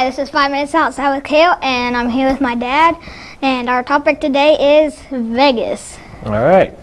Hi, this is 5 Minutes Outside with Cael, and I'm here with my dad, and our topic today is Vegas. All right.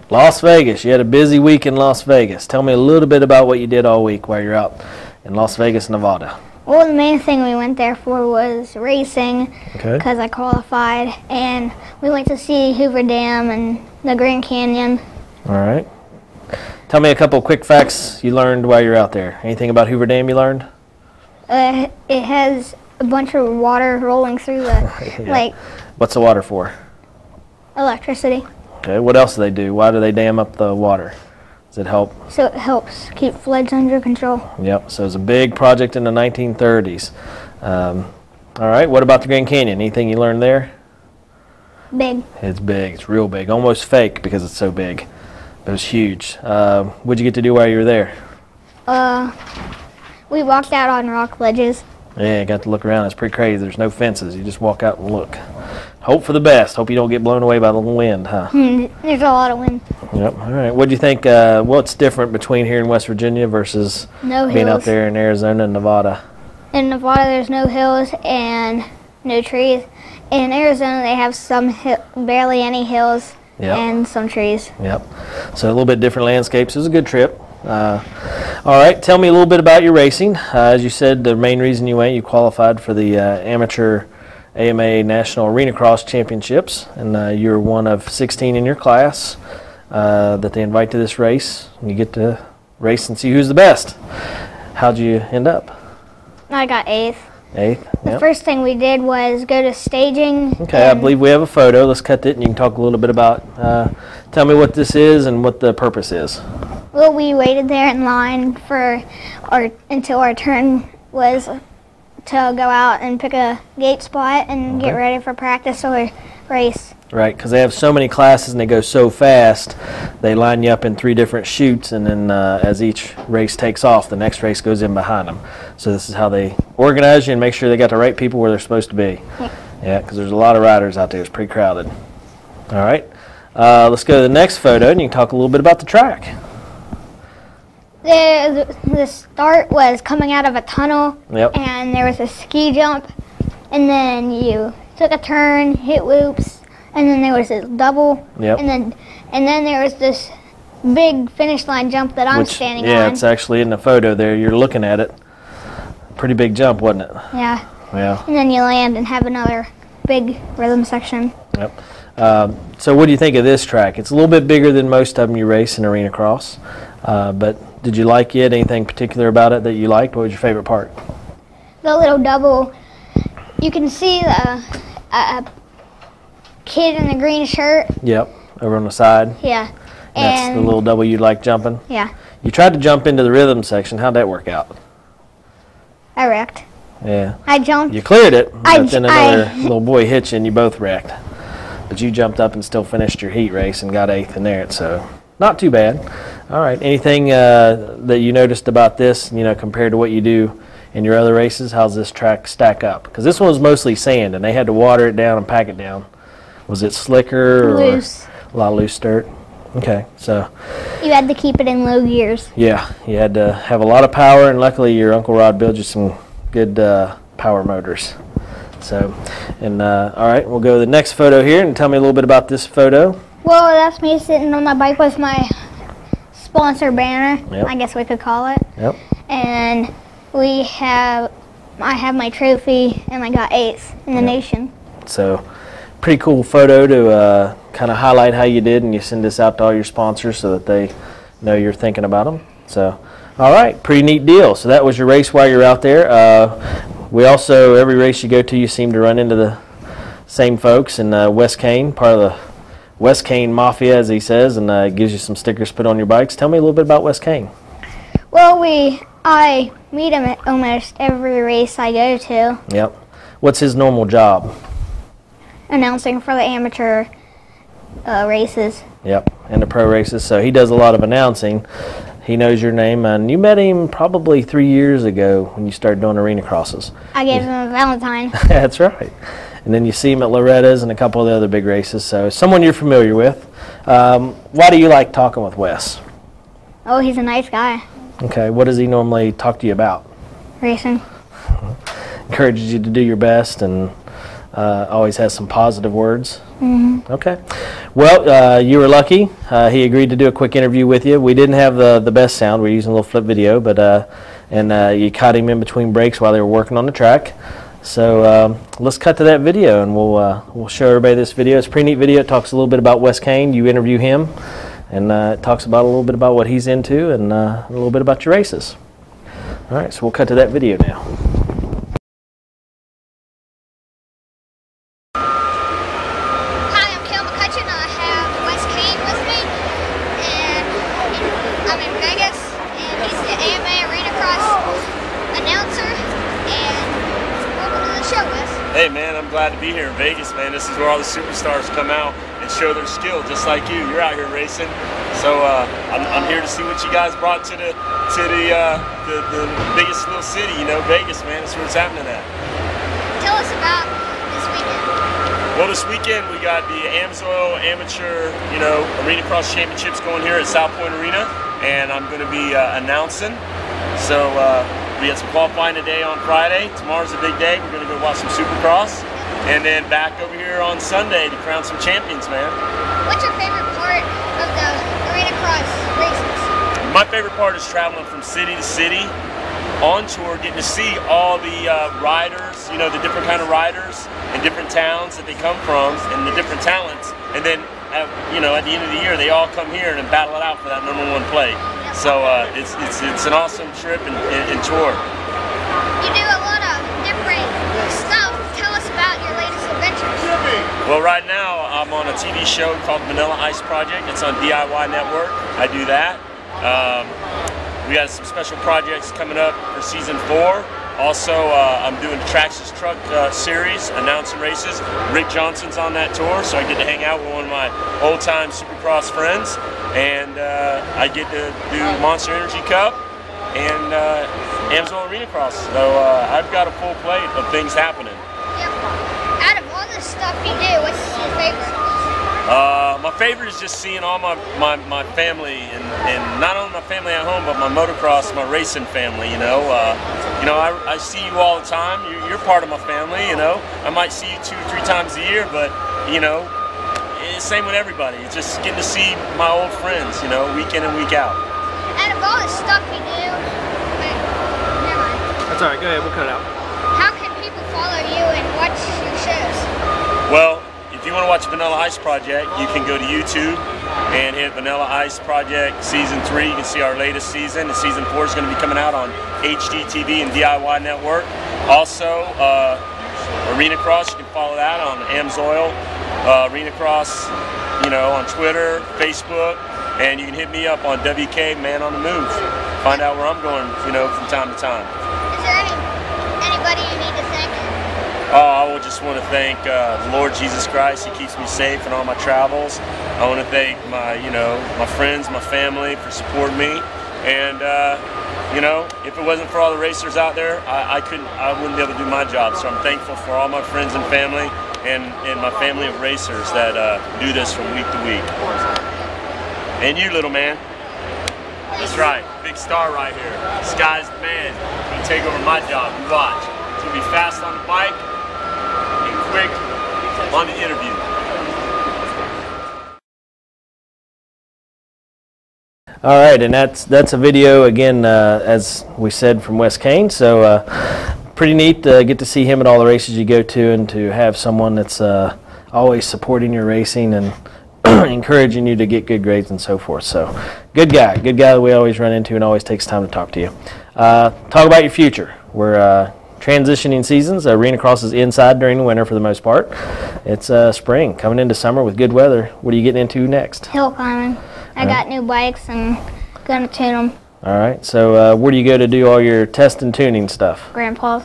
Las Vegas. You had a busy week in Las Vegas. Tell me a little bit about what you did all week while you're out in Las Vegas, Nevada. Well, the main thing we went there for was racing, Okay. because I qualified, and we went to see Hoover Dam and the Grand Canyon. All right. Tell me a couple quick facts you learned while you're out there. Anything about Hoover Dam you learned? It has a bunch of water rolling through the, Yeah. like, What's the water for? electricity. Okay. What else do they do? Why do they dam up the water? Does it help? So it helps keep floods under control. Yep. So it's a big project in the 1930s. All right. What about the Grand Canyon? Anything you learned there? Big. It's big. It's real big. Almost fake because it's so big. But it's huge. What'd you get to do while you were there? We walked out on rock ledges. Yeah, got to look around. It's pretty crazy. There's no fences. You just walk out and look. Hope for the best. Hope you don't get blown away by the wind, huh? There's a lot of wind. Yep. All right. What do you think? What's different between here in West Virginia versus No being out hills. there in Arizona and Nevada? In Nevada, there's no hills and no trees. In Arizona, they have barely any hills Yep. and some trees. Yep. So a little bit different landscapes. It was a good trip. All right. Tell me a little bit about your racing. As you said, the main reason you went, you qualified for the amateur AMA National Arena Cross Championships, and you're one of 16 in your class that they invite to this race. You get to race and see who's the best. How'd you end up? I got 8th. 8th. The Yep. first thing we did was go to staging. Okay, I believe we have a photo. Let's cut it, and you can talk a little bit about. Tell me what this is and what the purpose is. Well, we waited there in line until our turn was to go out and pick a gate spot and get ready for practice or race. Right, because they have so many classes and they go so fast, they line you up in 3 different chutes, and then as each race takes off, the next race goes in behind them. So this is how they organize you and make sure they got the right people where they're supposed to be. Yeah, because there's a lot of riders out there. It's pretty crowded. All right, let's go to the next photo, and you can talk a little bit about the track. The start was coming out of a tunnel, Yep. and there was a ski jump, and then you took a turn, hit loops, and then there was this double, Yep. and then there was this big finish line jump that I'm standing yeah, on. it's actually in the photo there. You're looking at it. Pretty big jump, wasn't it? Yeah, Yeah. and then you land and have another big rhythm section. Yep. So what do you think of this track? It's a little bit bigger than most of them you race in Arena Cross, but did you like it? Anything particular about it that you liked? What was your favorite part? The little double, you can see a kid in the green shirt. Yep, over on the side. Yeah, That's and the little double you like jumping. yeah, You tried to jump into the rhythm section. How'd that work out? I wrecked. Yeah. I jumped. You cleared it, but then I- another little boy hit you and you both wrecked. But you jumped up and still finished your heat race and got 8th in there, so not too bad. All right, anything that you noticed about this, compared to what you do in your other races? How's this track stack up? Because this one was mostly sand and they had to water it down and pack it down. Was it slicker or Loose. a lot of loose dirt? Okay, so You had to keep it in low gears. yeah, you had to have a lot of power, and luckily your Uncle Rod built you some good power motors. So, and all right, we'll go to the next photo here, and tell me a little bit about this photo. Well, that's me sitting on my bike with my sponsor banner, Yep. I guess we could call it. Yep. And I have my trophy, and I got 8th in the nation. So, pretty cool photo to kind of highlight how you did, and you send this out to all your sponsors so that they know you're thinking about them. So, all right, pretty neat deal. So that was your race while you're out there. We also, every race you go to, you seem to run into the same folks in West Caen, part of the West Caen Mafia, as he says, and gives you some stickers put on your bikes. Tell me a little bit about West Caen. Well, I meet him at almost every race I go to, Yep. What's his normal job? announcing for the amateur races. Yep, and the pro races. So he does a lot of announcing. He knows your name, and you met him probably 3 years ago when you started doing arena crosses. I gave him a Valentine. That's right. And then you see him at Loretta's and a couple of the other big races. So someone you're familiar with. Why do you like talking with Wes? Oh, he's a nice guy. Okay, what does he normally talk to you about? Racing. encourages you to do your best and always has some positive words. Mm-hmm. Okay. Well, you were lucky. He agreed to do a quick interview with you. We didn't have the best sound. We're using a little flip video, but you caught him in between breaks while they were working on the track. So let's cut to that video, and we'll show everybody this video. It's a pretty neat video. It talks a little bit about Wes Cael. You interview him, and it talks about a little bit about what he's into and a little bit about your races. All right, so we'll cut to that video now. Hey man, I'm glad to be here in Vegas, man. This is where all the superstars come out and show their skill, just like you. You're out here racing, so I'm here to see what you guys brought to the biggest little city, you know, Vegas, man. That's where it's happening at. Tell us about this weekend. Well, this weekend we got the AMSOIL Amateur, Arena Cross Championships going here at South Point Arena, and I'm going to be announcing. So we got some qualifying today on Friday. Tomorrow's a big day. We're going to go watch some Supercross, and then back over here on Sunday to crown some champions, man. What's your favorite part of the Arena Cross races? My favorite part is traveling from city to city on tour, getting to see all the riders, the different kind of riders in different towns that they come from and the different talents. And then, at the end of the year, they all come here and battle it out for that #1 play. So it's an awesome trip and tour. You do a lot of different stuff. Tell us about your latest adventures. Well, right now I'm on a TV show called Vanilla Ice Project. It's on DIY Network. I do that. We got some special projects coming up for season 4. Also, I'm doing the Traxxas Truck series, announcing races. Rick Johnson's on that tour, so I get to hang out with one of my old-time Supercross friends. And I get to do Monster Energy Cup and AMSOIL Arena Cross. So I've got a full plate of things happening. Yep. Out of all the stuff you do, what's your favorite? My favorite is just seeing all my family, and not only my family at home, but my motocross, my racing family. I see you all the time. You're part of my family. I might see you 2 or 3 times a year, but it's same with everybody. It's just getting to see my old friends, week in and week out. Out of all the stuff you do, never mind. That's all right. Go ahead. We'll cut it out. How can people follow you and watch your shows? Well, if you want to watch Vanilla Ice Project, you can go to YouTube and hit Vanilla Ice Project Season 3. You can see our latest season. And Season 4 is going to be coming out on HDTV and DIY Network. Also, Arena Cross, you can follow that on AMSOIL Arena Cross, on Twitter, Facebook, and you can hit me up on WK Man on the Move. Find out where I'm going, from time to time. Is there anybody you need to thank? I would just want to thank the Lord Jesus Christ. He keeps me safe in all my travels. I want to thank my friends, my family for supporting me. And, if it wasn't for all the racers out there, I wouldn't be able to do my job. So I'm thankful for all my friends and family and my family of racers that do this from week to week. And you, little man. That's right. Big star right here. Sky's the man. He's going to take over my job. You watch. It's going to be fast on the bike. Quick on the interview. All right, and that's a video again, as we said, from Wes Cael. So pretty neat to get to see him at all the races you go to, and to have someone that's always supporting your racing and encouraging you to get good grades and so forth. So good guy that we always run into and always takes time to talk to you. Talk about your future. We're transitioning seasons. Arena Cross is inside during the winter for the most part. It's spring, coming into summer with good weather. What are you getting into next? Hill climbing. I got new bikes and gonna tune them. All right, so where do you go to do all your test and tuning stuff? Grandpa's.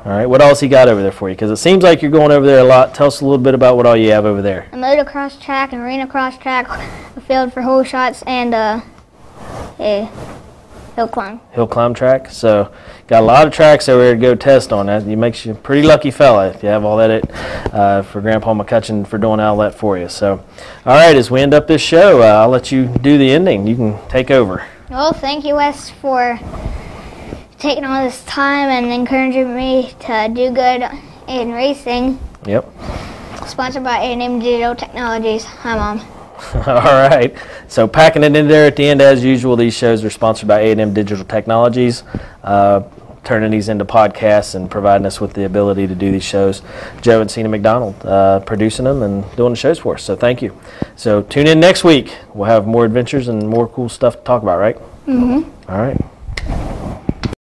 All right, what else he got over there for you? Because it seems like you're going over there a lot. Tell us a little bit about what all you have over there. A motocross track, an arena cross track, a field for hole shots, and a hill climb. Hill climb track. So got a lot of tracks over there to go test on. That makes you a pretty lucky fella if you have all that for Grandpa McCutcheon for doing all that for you. So, all right, as we end up this show, I'll let you do the ending. You can take over. Well, thank you, Wes, for taking all this time and encouraging me to do good in racing. Yep. Sponsored by A&M Digital Technologies. Hi, Mom. All right. So packing it in there at the end, as usual, these shows are sponsored by A&M Digital Technologies, turning these into podcasts and providing us with the ability to do these shows. Joe and Cena McDonald producing them and doing the shows for us. So thank you. So tune in next week. We'll have more adventures and more cool stuff to talk about, right? Mm-hmm. All right.